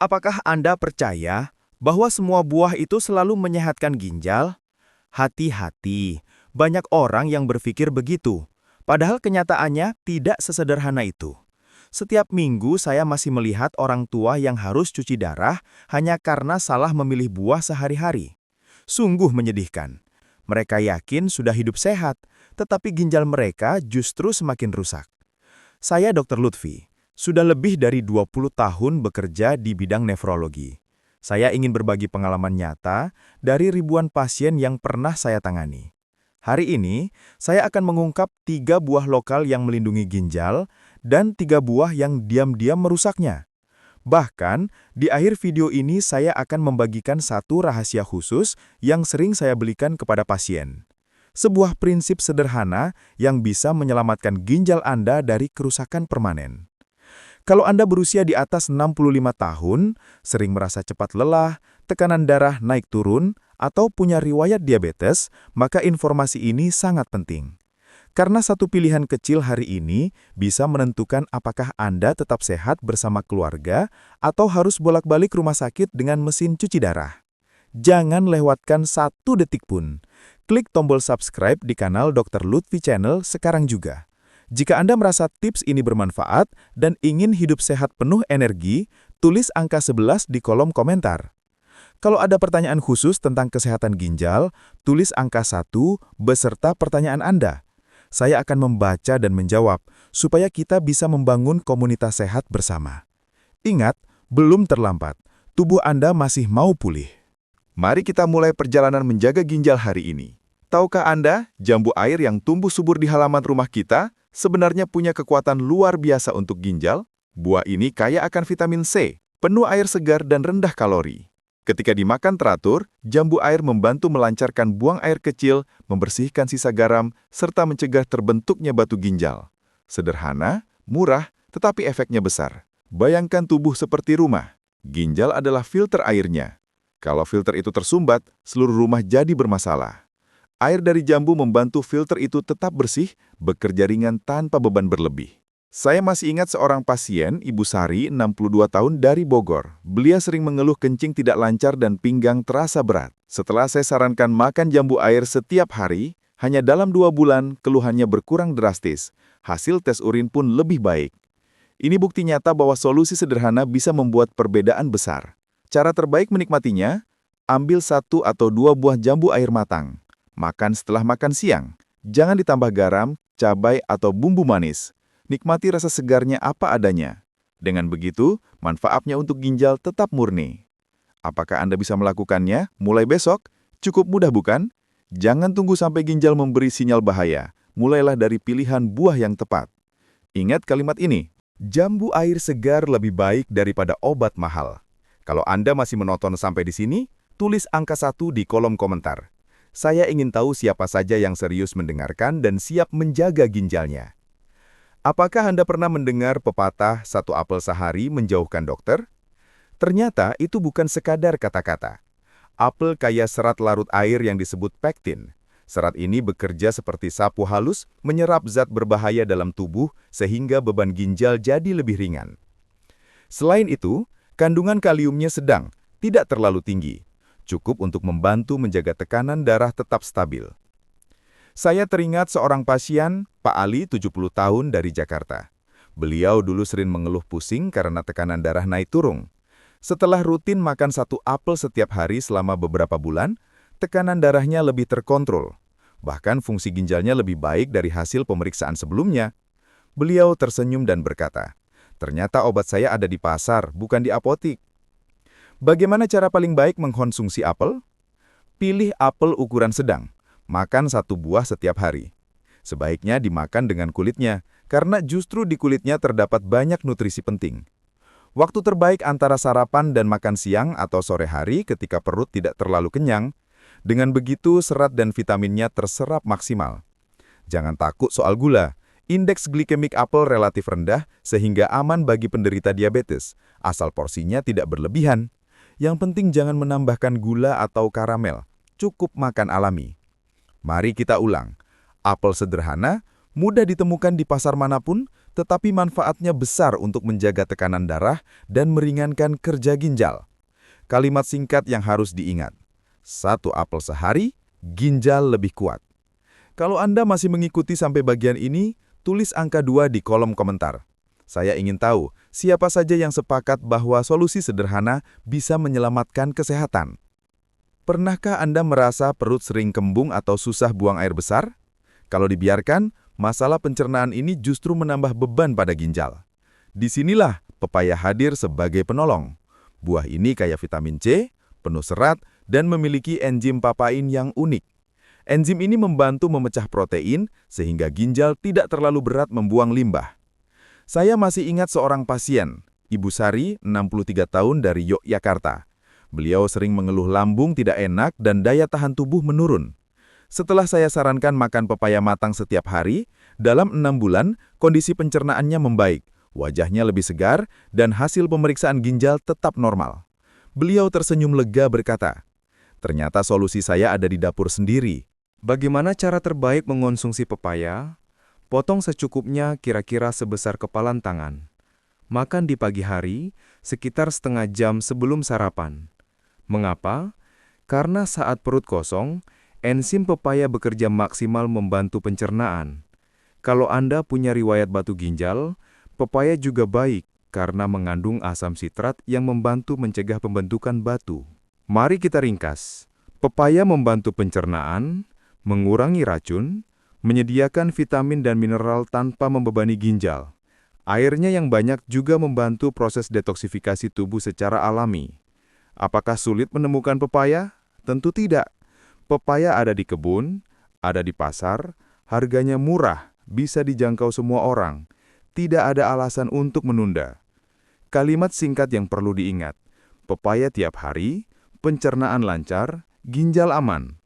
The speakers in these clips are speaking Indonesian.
Apakah Anda percaya bahwa semua buah itu selalu menyehatkan ginjal? Hati-hati, banyak orang yang berpikir begitu. Padahal kenyataannya tidak sesederhana itu. Setiap minggu saya masih melihat orang tua yang harus cuci darah hanya karena salah memilih buah sehari-hari. Sungguh menyedihkan. Mereka yakin sudah hidup sehat, tetapi ginjal mereka justru semakin rusak. Saya Dr. Lutfi, sudah lebih dari 20 tahun bekerja di bidang nefrologi. Saya ingin berbagi pengalaman nyata dari ribuan pasien yang pernah saya tangani. Hari ini, saya akan mengungkap 3 buah lokal yang melindungi ginjal dan 3 buah yang diam-diam merusaknya. Bahkan, di akhir video ini saya akan membagikan satu rahasia khusus yang sering saya belikan kepada pasien. Sebuah prinsip sederhana yang bisa menyelamatkan ginjal Anda dari kerusakan permanen. Kalau Anda berusia di atas 65 tahun, sering merasa cepat lelah, tekanan darah naik turun, atau punya riwayat diabetes, maka informasi ini sangat penting. Karena satu pilihan kecil hari ini bisa menentukan apakah Anda tetap sehat bersama keluarga atau harus bolak-balik rumah sakit dengan mesin cuci darah. Jangan lewatkan satu detik pun. Klik tombol subscribe di kanal Dr. Lutfi Channel sekarang juga. Jika Anda merasa tips ini bermanfaat dan ingin hidup sehat penuh energi, tulis angka 11 di kolom komentar. Kalau ada pertanyaan khusus tentang kesehatan ginjal, tulis angka 1 beserta pertanyaan Anda. Saya akan membaca dan menjawab, supaya kita bisa membangun komunitas sehat bersama. Ingat, belum terlambat. Tubuh Anda masih mau pulih. Mari kita mulai perjalanan menjaga ginjal hari ini. Tahukah Anda, jambu air yang tumbuh subur di halaman rumah kita sebenarnya punya kekuatan luar biasa untuk ginjal? Buah ini kaya akan vitamin C, penuh air segar dan rendah kalori. Ketika dimakan teratur, jambu air membantu melancarkan buang air kecil, membersihkan sisa garam, serta mencegah terbentuknya batu ginjal. Sederhana, murah, tetapi efeknya besar. Bayangkan tubuh seperti rumah. Ginjal adalah filter airnya. Kalau filter itu tersumbat, seluruh rumah jadi bermasalah. Air dari jambu membantu filter itu tetap bersih, bekerja ringan tanpa beban berlebih. Saya masih ingat seorang pasien, Ibu Sari, 62 tahun dari Bogor. Beliau sering mengeluh kencing tidak lancar dan pinggang terasa berat. Setelah saya sarankan makan jambu air setiap hari, hanya dalam 2 bulan keluhannya berkurang drastis. Hasil tes urin pun lebih baik. Ini bukti nyata bahwa solusi sederhana bisa membuat perbedaan besar. Cara terbaik menikmatinya, ambil 1 atau 2 buah jambu air matang. Makan setelah makan siang. Jangan ditambah garam, cabai, atau bumbu manis. Nikmati rasa segarnya apa adanya. Dengan begitu, manfaatnya untuk ginjal tetap murni. Apakah Anda bisa melakukannya mulai besok? Cukup mudah bukan? Jangan tunggu sampai ginjal memberi sinyal bahaya. Mulailah dari pilihan buah yang tepat. Ingat kalimat ini, jambu air segar lebih baik daripada obat mahal. Kalau Anda masih menonton sampai di sini, tulis angka 1 di kolom komentar. Saya ingin tahu siapa saja yang serius mendengarkan dan siap menjaga ginjalnya. Apakah Anda pernah mendengar pepatah satu apel sehari menjauhkan dokter? Ternyata itu bukan sekadar kata-kata. Apel kaya serat larut air yang disebut pektin. Serat ini bekerja seperti sapu halus, menyerap zat berbahaya dalam tubuh sehingga beban ginjal jadi lebih ringan. Selain itu, kandungan kaliumnya sedang, tidak terlalu tinggi. Cukup untuk membantu menjaga tekanan darah tetap stabil. Saya teringat seorang pasien, Pak Ali, 70 tahun dari Jakarta. Beliau dulu sering mengeluh pusing karena tekanan darah naik turun. Setelah rutin makan 1 apel setiap hari selama beberapa bulan, tekanan darahnya lebih terkontrol. Bahkan fungsi ginjalnya lebih baik dari hasil pemeriksaan sebelumnya. Beliau tersenyum dan berkata, "Ternyata obat saya ada di pasar, bukan di apotik." Bagaimana cara paling baik mengkonsumsi apel? Pilih apel ukuran sedang. Makan 1 buah setiap hari. Sebaiknya dimakan dengan kulitnya, karena justru di kulitnya terdapat banyak nutrisi penting. Waktu terbaik antara sarapan dan makan siang atau sore hari ketika perut tidak terlalu kenyang. Dengan begitu, serat dan vitaminnya terserap maksimal. Jangan takut soal gula. Indeks glikemik apel relatif rendah sehingga aman bagi penderita diabetes, asal porsinya tidak berlebihan. Yang penting jangan menambahkan gula atau karamel, cukup makan alami. Mari kita ulang. Apel sederhana, mudah ditemukan di pasar manapun, tetapi manfaatnya besar untuk menjaga tekanan darah dan meringankan kerja ginjal. Kalimat singkat yang harus diingat. 1 apel sehari, ginjal lebih kuat. Kalau Anda masih mengikuti sampai bagian ini, tulis angka 2 di kolom komentar. Saya ingin tahu siapa saja yang sepakat bahwa solusi sederhana bisa menyelamatkan kesehatan. Pernahkah Anda merasa perut sering kembung atau susah buang air besar? Kalau dibiarkan, masalah pencernaan ini justru menambah beban pada ginjal. Disinilah pepaya hadir sebagai penolong. Buah ini kaya vitamin C, penuh serat, dan memiliki enzim papain yang unik. Enzim ini membantu memecah protein sehingga ginjal tidak terlalu berat membuang limbah. Saya masih ingat seorang pasien, Ibu Sari, 63 tahun dari Yogyakarta. Beliau sering mengeluh lambung tidak enak dan daya tahan tubuh menurun. Setelah saya sarankan makan pepaya matang setiap hari, dalam 6 bulan kondisi pencernaannya membaik, wajahnya lebih segar, dan hasil pemeriksaan ginjal tetap normal. Beliau tersenyum lega berkata, "Ternyata solusi saya ada di dapur sendiri." Bagaimana cara terbaik mengonsumsi pepaya? Potong secukupnya kira-kira sebesar kepalan tangan. Makan di pagi hari, sekitar setengah jam sebelum sarapan. Mengapa? Karena saat perut kosong, enzim pepaya bekerja maksimal membantu pencernaan. Kalau Anda punya riwayat batu ginjal, pepaya juga baik karena mengandung asam sitrat yang membantu mencegah pembentukan batu. Mari kita ringkas. Pepaya membantu pencernaan, mengurangi racun, menyediakan vitamin dan mineral tanpa membebani ginjal. Airnya yang banyak juga membantu proses detoksifikasi tubuh secara alami. Apakah sulit menemukan pepaya? Tentu tidak. Pepaya ada di kebun, ada di pasar, harganya murah, bisa dijangkau semua orang. Tidak ada alasan untuk menunda. Kalimat singkat yang perlu diingat. Pepaya tiap hari, pencernaan lancar, ginjal aman.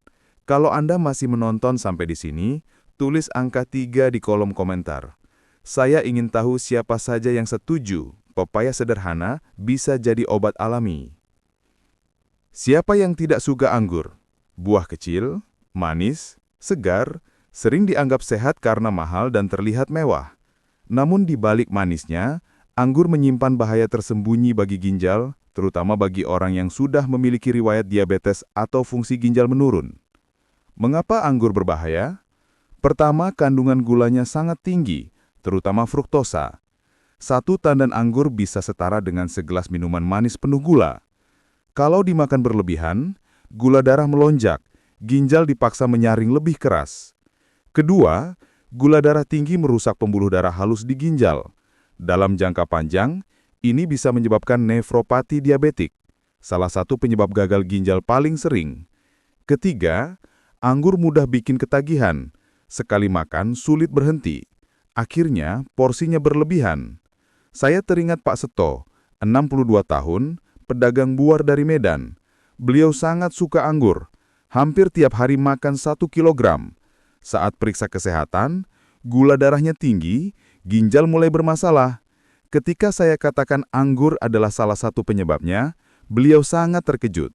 Kalau Anda masih menonton sampai di sini, tulis angka 3 di kolom komentar. Saya ingin tahu siapa saja yang setuju pepaya sederhana bisa jadi obat alami. Siapa yang tidak suka anggur? Buah kecil, manis, segar, sering dianggap sehat karena mahal dan terlihat mewah. Namun di balik manisnya, anggur menyimpan bahaya tersembunyi bagi ginjal, terutama bagi orang yang sudah memiliki riwayat diabetes atau fungsi ginjal menurun. Mengapa anggur berbahaya? Pertama, kandungan gulanya sangat tinggi, terutama fruktosa. 1 tandan anggur bisa setara dengan segelas minuman manis penuh gula. Kalau dimakan berlebihan, gula darah melonjak, ginjal dipaksa menyaring lebih keras. Kedua, gula darah tinggi merusak pembuluh darah halus di ginjal. Dalam jangka panjang, ini bisa menyebabkan nefropati diabetik, salah satu penyebab gagal ginjal paling sering. Ketiga, anggur mudah bikin ketagihan. Sekali makan, sulit berhenti. Akhirnya, porsinya berlebihan. Saya teringat Pak Seto, 62 tahun, pedagang buah dari Medan. Beliau sangat suka anggur. Hampir tiap hari makan 1 kilogram. Saat periksa kesehatan, gula darahnya tinggi, ginjal mulai bermasalah. Ketika saya katakan anggur adalah salah satu penyebabnya, beliau sangat terkejut.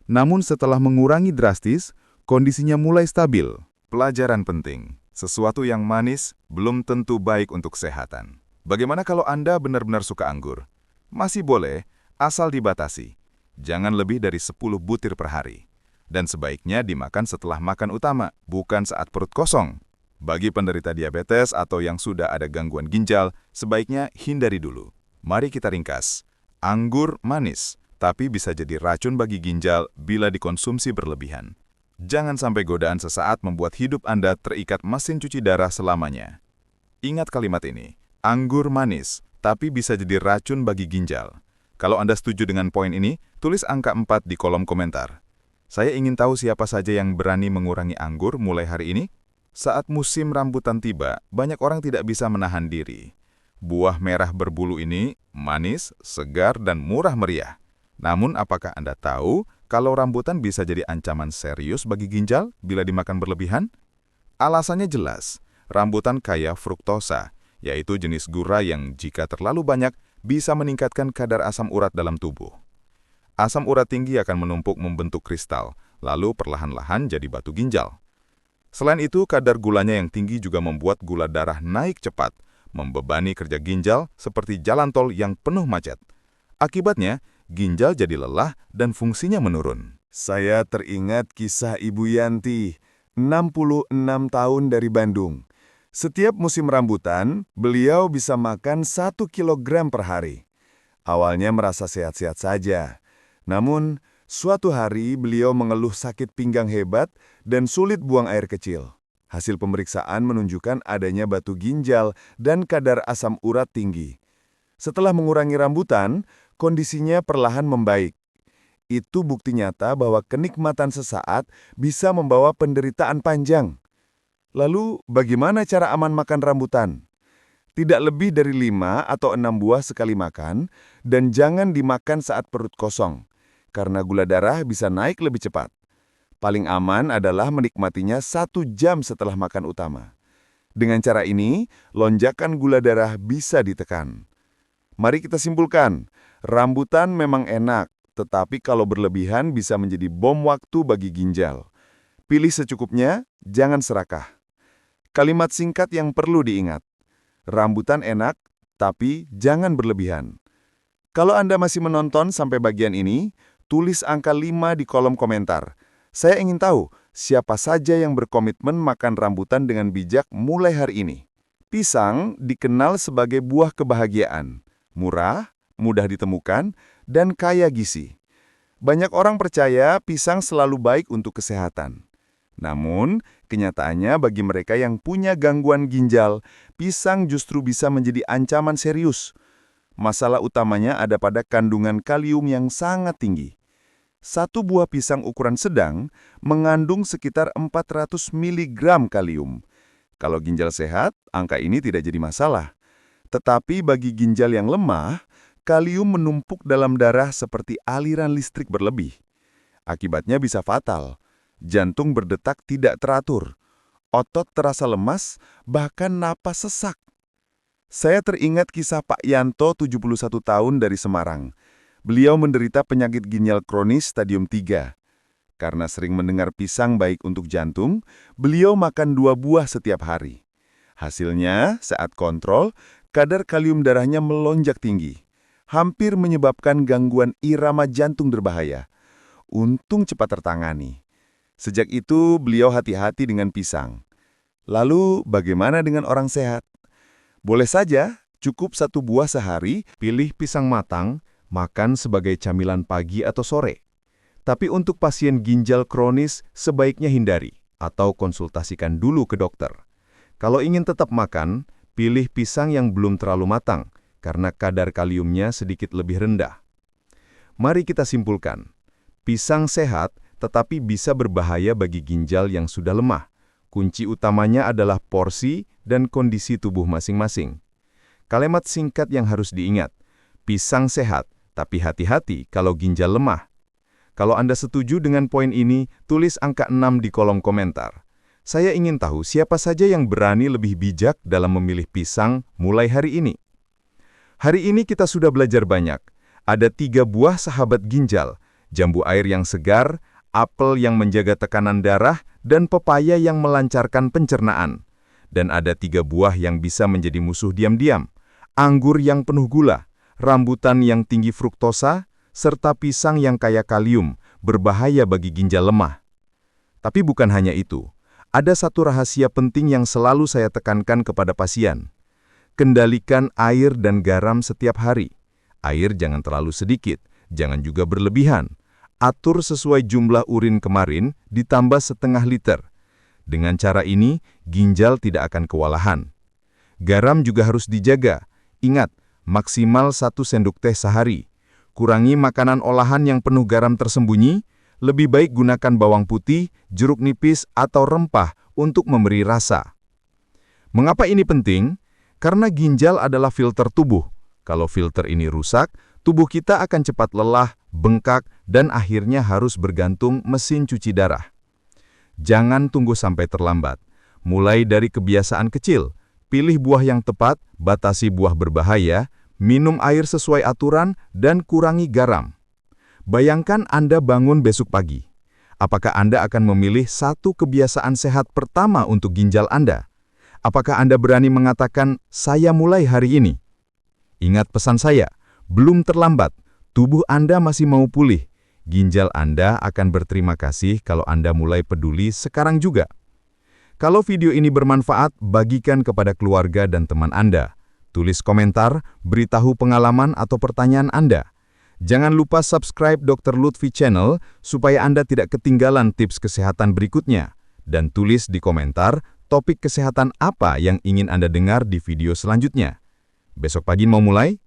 Namun setelah mengurangi drastis, kondisinya mulai stabil. Pelajaran penting, sesuatu yang manis belum tentu baik untuk kesehatan. Bagaimana kalau Anda benar-benar suka anggur? Masih boleh, asal dibatasi. Jangan lebih dari 10 butir per hari. Dan sebaiknya dimakan setelah makan utama, bukan saat perut kosong. Bagi penderita diabetes atau yang sudah ada gangguan ginjal, sebaiknya hindari dulu. Mari kita ringkas. Anggur manis, tapi bisa jadi racun bagi ginjal bila dikonsumsi berlebihan. Jangan sampai godaan sesaat membuat hidup Anda terikat mesin cuci darah selamanya. Ingat kalimat ini, anggur manis, tapi bisa jadi racun bagi ginjal. Kalau Anda setuju dengan poin ini, tulis angka 4 di kolom komentar. Saya ingin tahu siapa saja yang berani mengurangi anggur mulai hari ini. Saat musim rambutan tiba, banyak orang tidak bisa menahan diri. Buah merah berbulu ini manis, segar, dan murah meriah. Namun, apakah Anda tahu kalau rambutan bisa jadi ancaman serius bagi ginjal bila dimakan berlebihan? Alasannya jelas, rambutan kaya fruktosa, yaitu jenis gula yang jika terlalu banyak bisa meningkatkan kadar asam urat dalam tubuh. Asam urat tinggi akan menumpuk membentuk kristal, lalu perlahan-lahan jadi batu ginjal. Selain itu, kadar gulanya yang tinggi juga membuat gula darah naik cepat, membebani kerja ginjal seperti jalan tol yang penuh macet. Akibatnya, ginjal jadi lelah dan fungsinya menurun. Saya teringat kisah Ibu Yanti, 66 tahun dari Bandung. Setiap musim rambutan, beliau bisa makan 1 kilogram per hari. Awalnya merasa sehat-sehat saja. Namun, suatu hari beliau mengeluh sakit pinggang hebat dan sulit buang air kecil. Hasil pemeriksaan menunjukkan adanya batu ginjal dan kadar asam urat tinggi. Setelah mengurangi rambutan, kondisinya perlahan membaik. Itu bukti nyata bahwa kenikmatan sesaat bisa membawa penderitaan panjang. Lalu, bagaimana cara aman makan rambutan? Tidak lebih dari 5 atau 6 buah sekali makan, dan jangan dimakan saat perut kosong, karena gula darah bisa naik lebih cepat. Paling aman adalah menikmatinya 1 jam setelah makan utama. Dengan cara ini, lonjakan gula darah bisa ditekan. Mari kita simpulkan, rambutan memang enak, tetapi kalau berlebihan bisa menjadi bom waktu bagi ginjal. Pilih secukupnya, jangan serakah. Kalimat singkat yang perlu diingat. Rambutan enak, tapi jangan berlebihan. Kalau Anda masih menonton sampai bagian ini, tulis angka 5 di kolom komentar. Saya ingin tahu siapa saja yang berkomitmen makan rambutan dengan bijak mulai hari ini. Pisang dikenal sebagai buah kebahagiaan. Murah, mudah ditemukan, dan kaya gizi. Banyak orang percaya pisang selalu baik untuk kesehatan. Namun, kenyataannya bagi mereka yang punya gangguan ginjal, pisang justru bisa menjadi ancaman serius. Masalah utamanya ada pada kandungan kalium yang sangat tinggi. 1 buah pisang ukuran sedang mengandung sekitar 400 mg kalium. Kalau ginjal sehat, angka ini tidak jadi masalah. Tetapi bagi ginjal yang lemah, kalium menumpuk dalam darah seperti aliran listrik berlebih. Akibatnya bisa fatal. Jantung berdetak tidak teratur, otot terasa lemas, bahkan napas sesak. Saya teringat kisah Pak Yanto, 71 tahun dari Semarang. Beliau menderita penyakit ginjal kronis stadium 3. Karena sering mendengar pisang baik untuk jantung, beliau makan 2 buah setiap hari. Hasilnya, saat kontrol, kadar kalium darahnya melonjak tinggi, hampir menyebabkan gangguan irama jantung berbahaya. Untung cepat tertangani. Sejak itu, beliau hati-hati dengan pisang. Lalu, bagaimana dengan orang sehat? Boleh saja, cukup 1 buah sehari. Pilih pisang matang, makan sebagai camilan pagi atau sore. Tapi untuk pasien ginjal kronis, sebaiknya hindari atau konsultasikan dulu ke dokter. Kalau ingin tetap makan, pilih pisang yang belum terlalu matang, karena kadar kaliumnya sedikit lebih rendah. Mari kita simpulkan, pisang sehat tetapi bisa berbahaya bagi ginjal yang sudah lemah. Kunci utamanya adalah porsi dan kondisi tubuh masing-masing. Kalimat singkat yang harus diingat, pisang sehat, tapi hati-hati kalau ginjal lemah. Kalau Anda setuju dengan poin ini, tulis angka 6 di kolom komentar. Saya ingin tahu siapa saja yang berani lebih bijak dalam memilih pisang mulai hari ini. Hari ini kita sudah belajar banyak. Ada 3 buah sahabat ginjal, jambu air yang segar, apel yang menjaga tekanan darah, dan pepaya yang melancarkan pencernaan. Dan ada 3 buah yang bisa menjadi musuh diam-diam, anggur yang penuh gula, rambutan yang tinggi fruktosa, serta pisang yang kaya kalium, berbahaya bagi ginjal lemah. Tapi bukan hanya itu, ada satu rahasia penting yang selalu saya tekankan kepada pasien. Kendalikan air dan garam setiap hari. Air jangan terlalu sedikit, jangan juga berlebihan. Atur sesuai jumlah urin kemarin ditambah setengah liter. Dengan cara ini, ginjal tidak akan kewalahan. Garam juga harus dijaga. Ingat, maksimal 1 sendok teh sehari. Kurangi makanan olahan yang penuh garam tersembunyi. Lebih baik gunakan bawang putih, jeruk nipis, atau rempah untuk memberi rasa. Mengapa ini penting? Karena ginjal adalah filter tubuh. Kalau filter ini rusak, tubuh kita akan cepat lelah, bengkak, dan akhirnya harus bergantung mesin cuci darah. Jangan tunggu sampai terlambat. Mulai dari kebiasaan kecil, pilih buah yang tepat, batasi buah berbahaya, minum air sesuai aturan, dan kurangi garam. Bayangkan Anda bangun besok pagi. Apakah Anda akan memilih satu kebiasaan sehat pertama untuk ginjal Anda? Apakah Anda berani mengatakan, "Saya mulai hari ini"? Ingat pesan saya, belum terlambat. Tubuh Anda masih mau pulih. Ginjal Anda akan berterima kasih kalau Anda mulai peduli sekarang juga. Kalau video ini bermanfaat, bagikan kepada keluarga dan teman Anda. Tulis komentar, beritahu pengalaman atau pertanyaan Anda. Jangan lupa subscribe Dr. Lutfi Channel supaya Anda tidak ketinggalan tips kesehatan berikutnya. Dan tulis di komentar topik kesehatan apa yang ingin Anda dengar di video selanjutnya. Besok pagi mau mulai?